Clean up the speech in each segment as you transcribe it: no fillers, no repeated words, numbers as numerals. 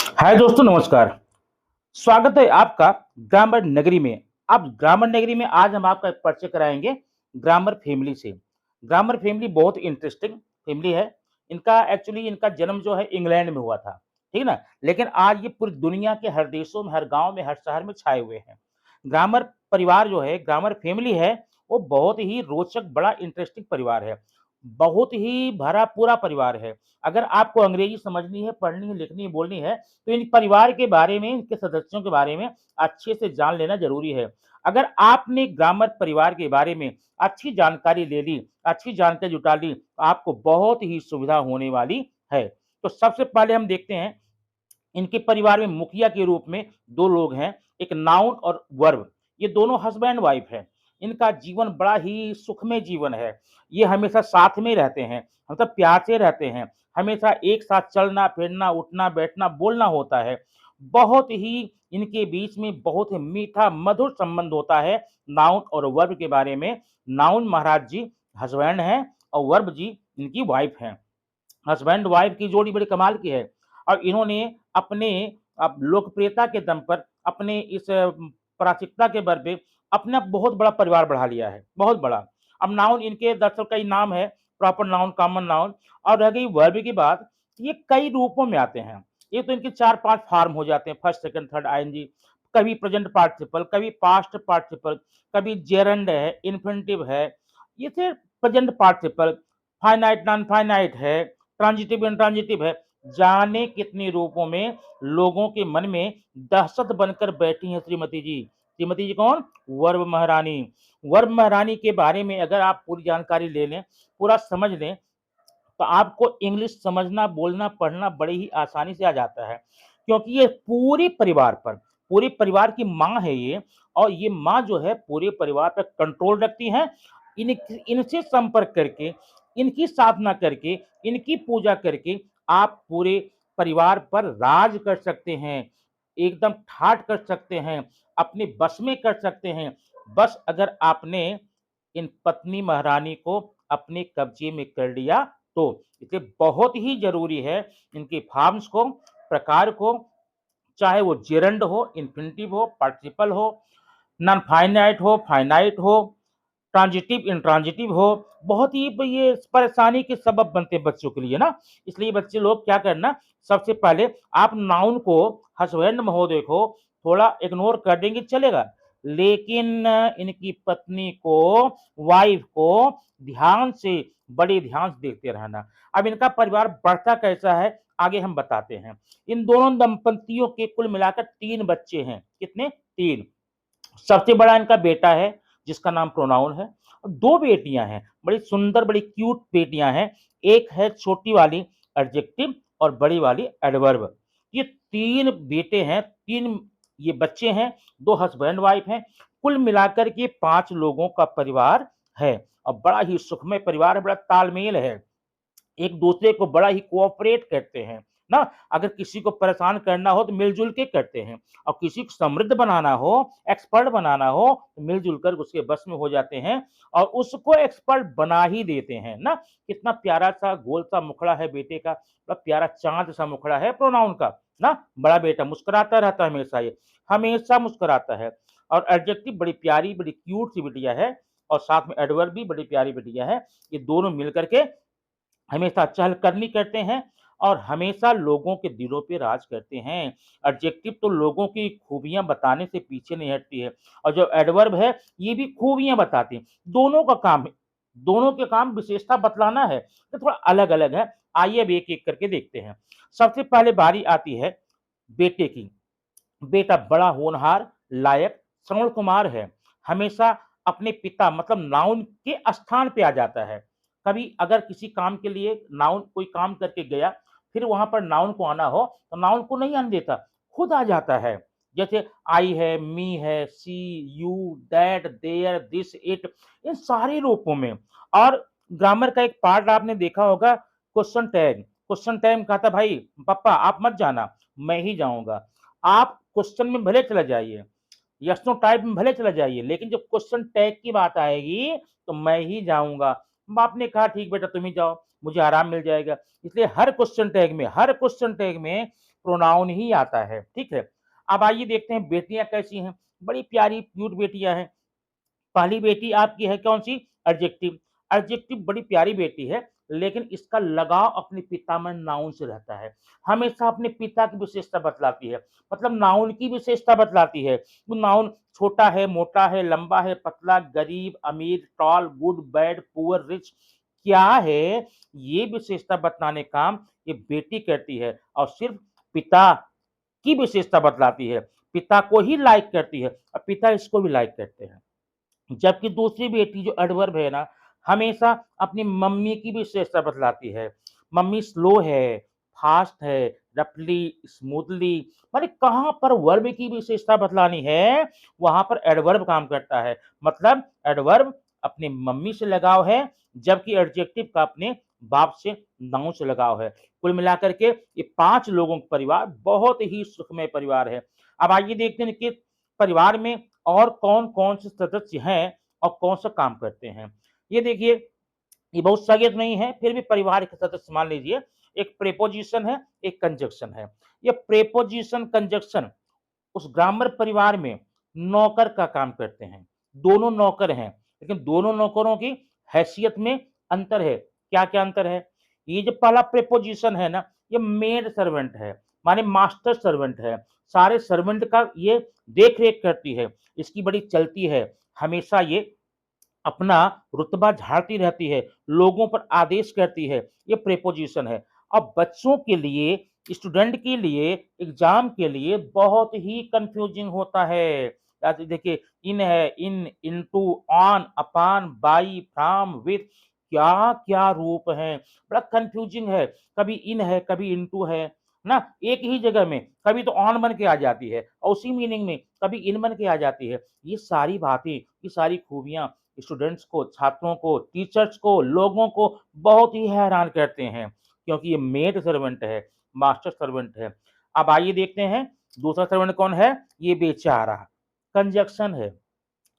हाय दोस्तों, नमस्कार। स्वागत है आपका ग्रामर नगरी में। अब ग्रामर नगरी में आज हम आपका परिचय कराएंगे ग्रामर फैमिली से। ग्रामर फैमिली बहुत इंटरेस्टिंग फैमिली है। इनका जन्म जो है इंग्लैंड में हुआ था, ठीक है ना? लेकिन आज ये पूरी दुनिया के हर देशों में, हर गांव में, हर शहर में छाए हुए हैं। ग्रामर परिवार जो है, ग्रामर फैमिली है, वो बहुत ही रोचक, बड़ा इंटरेस्टिंग परिवार है। बहुत ही भरा पूरा परिवार है। अगर आपको अंग्रेजी समझनी है, पढ़नी है, लिखनी है, बोलनी है, तो इन परिवार के बारे में, इनके सदस्यों के बारे में अच्छे से जान लेना ज़रूरी है। अगर आपने ग्रामर परिवार के बारे में अच्छी जानकारी ले ली, अच्छी जानकारी जुटा ली, तो आपको बहुत ही सुविधा होने वाली है। तो सबसे पहले हम देखते हैं, इनके परिवार में मुखिया के रूप में 2 लोग हैं, एक नाउन और वर्ब। ये दोनों हस्बैंड वाइफ हैं। इनका जीवन बड़ा ही सुखमय जीवन है। ये हमेशा साथ में रहते हैं, मतलब प्यार से रहते हैं। हमेशा एक साथ चलना-फिरना, उठना-बैठना, बोलना होता है। बहुत ही इनके बीच में बहुत ही मीठा, मधुर संबंध होता है नाउन और वर्ब के बारे में। नाउन महाराज जी हस्बैंड हैं और वर्ब जी इनकी वाइफ हैं। हस्बैंड वाइफ की जोड़ी बड़ी कमाल की है और इन्होंने अपने अब लोकप्रियता के दम पर अपने इस प्राथमिकता के बल पे अपना बहुत बड़ा परिवार बढ़ा लिया है, बहुत बड़ा। अब नाउन इनके दरअसल कई नाम है, प्रॉपर नाउन, कॉमन नाउन। और रह गई वर्ब की बात, ये कई रूपों में आते हैं। ये तो इनके 4-5 फॉर्म हो जाते हैं, फर्स्ट, सेकंड, थर्ड, आईएनजी। कभी प्रेजेंट पार्टिसिपल, कभी पास्ट पार्टिसिपल, कभी जेरंड है, इन्फिनिटिव है। ये थे present participle. Finite, non finite है, ट्रांजिटिव, इंट्रांजिटिव है। जाने कितने रूपों में लोगों के मन में दहशत बनकर बैठी हैं श्रीमती जी। श्रीमती जी कौन? वर्ब महारानी। वर्ब महारानी के बारे में अगर आप पूरी जानकारी ले लें, पूरा समझ लें, तो आपको इंग्लिश समझना, बोलना, पढ़ना बड़े ही आसानी से आ जाता है। क्योंकि ये पूरे परिवार की माँ है ये। और ये माँ जो है पूरे परिवार पर कंट्रोल रखती हैं। इनसे संपर्क करके, इनकी साधना करके, इनकी पूजा करके आप पूरे परिवार पर राज कर सकते हैं। एकदम ठाठ कर सकते हैं, अपने बस में कर सकते हैं। बस अगर आपने इन पत्नी महारानी को अपने कब्जे में कर लिया तो। इसलिए बहुत ही ज़रूरी है इनके फॉर्म्स को, प्रकार को, चाहे वो जेरंड हो, इन्फिनिटिव हो, पार्टिसिपल हो, नॉन फाइनाइट हो, फाइनाइट हो, ट्रांजिटिव, इंट्रांजिटिव हो। बहुत ही ये परेशानी के सबब बनते हैं बच्चों के लिए ना। इसलिए बच्चे लोग क्या करना, सबसे पहले आप नाउन को, हस्बैंड महोदय को थोड़ा इग्नोर कर देंगे चलेगा, लेकिन इनकी पत्नी को, वाइफ को ध्यान से, बड़े ध्यान से देखते रहना। अब इनका परिवार बढ़ता कैसा है आगे हम बताते हैं। इन दोनों दंपतियों के कुल मिलाकर 3 बच्चे हैं। कितने? 3। सबसे बड़ा इनका बेटा है जिसका नाम प्रोनाउन है। और 2 बेटियां हैं, बड़ी सुंदर, बड़ी क्यूट बेटियां हैं। एक है छोटी वाली एडजेक्टिव और बड़ी वाली एडवर्ब। ये 3 बेटे हैं, 3 ये बच्चे हैं, 2 हस्बैंड वाइफ हैं। कुल मिलाकर के 5 लोगों का परिवार है और बड़ा ही सुखमय परिवार है, बड़ा तालमेल है। एक दूसरे को बड़ा ही कोऑपरेट करते हैं ना। अगर किसी को परेशान करना हो तो मिलजुल के करते हैं, और किसी को समृद्ध बनाना हो, एक्सपर्ट बनाना हो, तो मिलजुल कर उसके बस में हो जाते हैं और उसको एक्सपर्ट बना ही देते हैं ना। कितना प्यारा सा गोल सा मुखड़ा है बेटे का, बड़ा प्यारा चांद सा मुखड़ा है प्रोनाउन का ना। बड़ा बेटा मुस्कुराता रहता है हमेशा, ये हमेशा मुस्कुराता है। और एडजेक्टिव बड़ी प्यारी, बड़ी क्यूट सी बिटिया है। और साथ में एडवर्ब भी बड़ी प्यारी बिटिया है। ये दोनों मिलकर के हमेशा चहलकदमी करते हैं और हमेशा लोगों के दिलों पे राज करते हैं। एडजेक्टिव तो लोगों की खूबियाँ बताने से पीछे नहीं हटती है, और जो एडवर्ब है ये भी खूबियाँ बताती है। दोनों का काम है, दोनों के काम विशेषता बतलाना है, तो थोड़ा अलग-अलग है। आइए अब एक-एक करके देखते हैं। सबसे पहले बारी आती है बेटे की। बेटा बड़ा होनहार, लायक, श्रवण कुमार है। हमेशा अपने पिता मतलब नाउन के स्थान पे आ जाता है। कभी अगर किसी काम के लिए नाउन कोई काम करके गया, फिर वहाँ पर नाउन को आना हो, तो नाउन को नहीं आने देता, खुद आ जाता है। जैसे आई है, मी है, she, you, that, there, this, it, इन सारे रूपों में। और ग्रामर का एक पार्ट आपने देखा होगा, क्वेश्चन टैग। क्वेश्चन टैग कहा था भाई पप्पा आप मत जाना, मैं ही जाऊँगा। आप क्वेश्चन में भले चले जाइए, यस नो टाइप में भले चले जाइए, लेकिन जब क्वेश्चन टैग की बात आएगी तो मैं ही जाऊँगा। बाप ने कहा ठीक बेटा तुम ही जाओ, मुझे आराम मिल जाएगा। इसलिए हर क्वेश्चन टैग में प्रोनाउन ही आता है, ठीक है। अब आइए देखते हैं बेटियां कैसी हैं। बड़ी प्यारी क्यूट बेटियां हैं। पहली बेटी आपकी है कौन-सी? एडजेक्टिव। एडजेक्टिव बड़ी प्यारी बेटी है, लेकिन इसका लगाव अपने पिता में नाउन से रहता है। हमेशा अपने पिता की विशेषता बतलाती है, मतलब नाउन की विशेषता बतलाती है। वो नाउन छोटा है, मोटा है, लंबा है, पतला, गरीब, अमीर, tall, good, bad, poor, rich क्या है, ये विशेषता बतलाने काम ये बेटी करती है और सिर्फ पिता की विशेषता बतलाती है। पिता को ही लाइक करती है और पिता इसको भी लाइक करते हैं। जबकि दूसरी बेटी जो एडवर्ब है ना, हमेशा अपनी मम्मी की विशेषता बतलाती है। मम्मी स्लो है, फास्ट है, रफली, स्मूथली, माने कहाँ पर वर्ब की विशेषता बतलानी है, वहाँ पर एडवर्ब काम करता है। मतलब एडवर्ब अपनी मम्मी से लगाव है, जबकि एडजेक्टिव का अपने बाप से, नाउन से लगाव है। कुल मिलाकर के ये 5 लोगों का परिवार बहुत ही सुखमय परिवार है। अब आइए देखते हैं कि परिवार में और कौन-कौन से सदस्य हैं और कौन-सा काम करते हैं। ये देखिए, ये बहुत सगे तो नहीं है, फिर भी परिवार के सदस्य मान लीजिए, एक प्रीपोज़िशन है, एक कंजंक्शन है। ये प्रीपोज़िशन, कंजंक्शन उस ग्रामर परिवार में नौकर का काम करते हैं। दोनों नौकर हैं, लेकिन दोनों नौकरों की हैसियत में अंतर है। क्या-क्या अंतर है? ये जो पहला प्रीपोज़िशन है ना, ये मेड सर्वेंट है, माने मास्टर सर्वेंट है। सारे सर्वेंट का ये देख-रेख करती है, इसकी बड़ी चलती है। हमेशा ये अपना रुतबा झाड़ती रहती है, लोगों पर आदेश करती है, ये प्रीपोज़िशन है। अब बच्चों के लिए, स्टूडेंट के लिए, एग्ज़ाम के लिए बहुत ही कन्फ्यूज़िंग होता है। देखिए, इन है, in, into, on, upon, by, from, with क्या-क्या रूप हैं, बड़ा कन्फ्यूज़िंग है। कभी इन है, कभी इनटू है ना? एक ही जगह में, कभी तो ऑन बन के आ जाती है और उसी मीनिंग में कभी इन बन के आ जाती है। ये सारी बातें, ये सारी खूबियाँ स्टूडेंट्स को, छात्रों को, टीचर्स को, लोगों को बहुत ही हैरान करते हैं, क्योंकि ये मेड सर्वेंट है, मास्टर सर्वेंट है। अब आइए देखते हैं दूसरा सर्वेंट कौन है? ये बेचारा, कंजंक्शन है।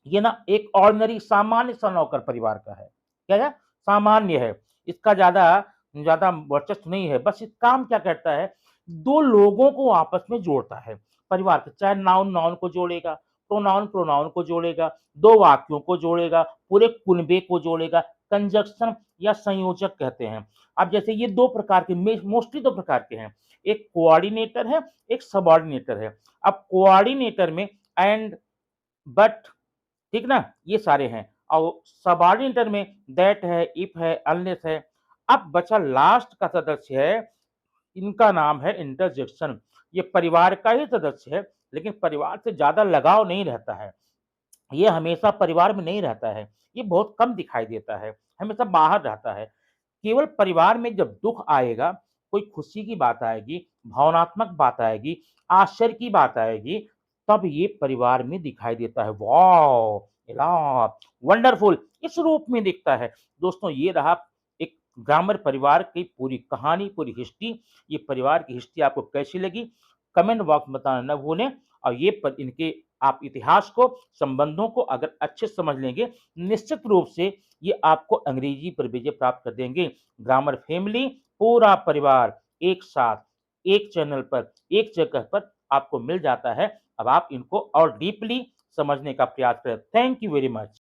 ये ना एक ऑर्डिनरी सामान्य सा नौकर परिवार का है। क्या है? सामान्य है। इसका ज़्यादा ज़्यादा वर्चस्व नहीं है। बस ये काम क्या करता है? 2 लोगों को आपस में जोड़ता है। परिवार के चाहे नाउन नाउन को जोड़ेगा, प्रोनाउन प्रोनाउन को जोड़ेगा, 2 वाक्यों को जोड़ेगा, पूरे कुनबे को जोड़ेगा। कंजंक्शन या संयोजक कहते हैं। अब जैसे ये 2 प्रकार के मोस्टली 2 प्रकार के हैं। एक कोऑर्डिनेटर है, एक सबऑर्डिनेटर है। अब कोऑर्डिनेटर में एंड, बट, ठीक ना? ये सारे हैं और सबऑर्डिनेटर में दैट है, इफ है, अनलेस है। अब बचा लास्ट का सदस्य है, इनका नाम है इंटरजेक्शन। ये परिवार का ही सदस्य है, लेकिन परिवार से ज़्यादा लगाव नहीं रहता है। ये हमेशा परिवार में नहीं रहता है, ये बहुत कम दिखाई देता है, हमेशा बाहर रहता है। केवल परिवार में जब दुःख आएगा, कोई खुशी की बात आएगी, भावनात्मक बात आएगी, आश्चर्य की बात आएगी, तब ये परिवार में दिखाई देता है। वॉव! इला वंडरफुल इस रूप में दिखता है। दोस्तों, ये रहा एक ग्रामर परिवार की पूरी कहानी, पूरी हिस्ट्री। ये परिवार की हिस्ट्री आपको कैसी लगी? कमेंट बॉक्स में बताना न भूलें और ये इनके आप इतिहास को, संबंधों को अगर अच्छे से समझ लेंगे, निश्चित रूप से ये आपको अंग्रेजी पर विजय प्राप्त कर देंगे। ग्रामर फैमिली, पूरा परिवार एक साथ, एक चैनल पर, एक जगह पर आपको मिल जाता है। अब आप इनको और डीपली समझने का प्रयास करें। Thank you very much.